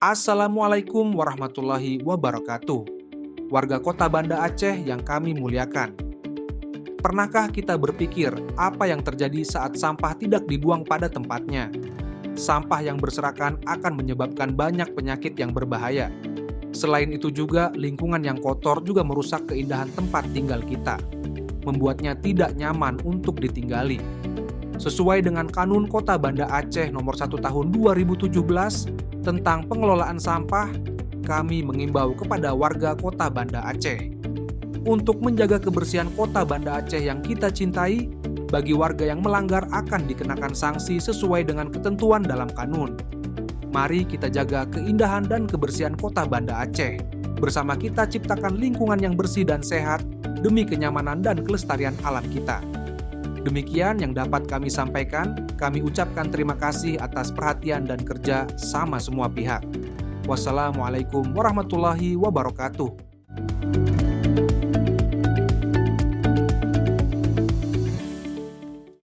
Assalamualaikum warahmatullahi wabarakatuh. Warga Kota Banda Aceh yang kami muliakan. Pernahkah kita berpikir apa yang terjadi saat sampah tidak dibuang pada tempatnya? Sampah yang berserakan akan menyebabkan banyak penyakit yang berbahaya. Selain itu juga, lingkungan yang kotor juga merusak keindahan tempat tinggal kita, membuatnya tidak nyaman untuk ditinggali. Sesuai dengan Kanun Kota Banda Aceh Nomor 1 Tahun 2017 tentang pengelolaan sampah, kami mengimbau kepada warga Kota Banda Aceh untuk menjaga kebersihan Kota Banda Aceh yang kita cintai. Bagi warga yang melanggar akan dikenakan sanksi sesuai dengan ketentuan dalam kanun. Mari kita jaga keindahan dan kebersihan Kota Banda Aceh. Bersama kita ciptakan lingkungan yang bersih dan sehat demi kenyamanan dan kelestarian alam kita. Demikian yang dapat kami sampaikan. Kami ucapkan terima kasih atas perhatian dan kerja sama semua pihak. Wassalamualaikum warahmatullahi wabarakatuh.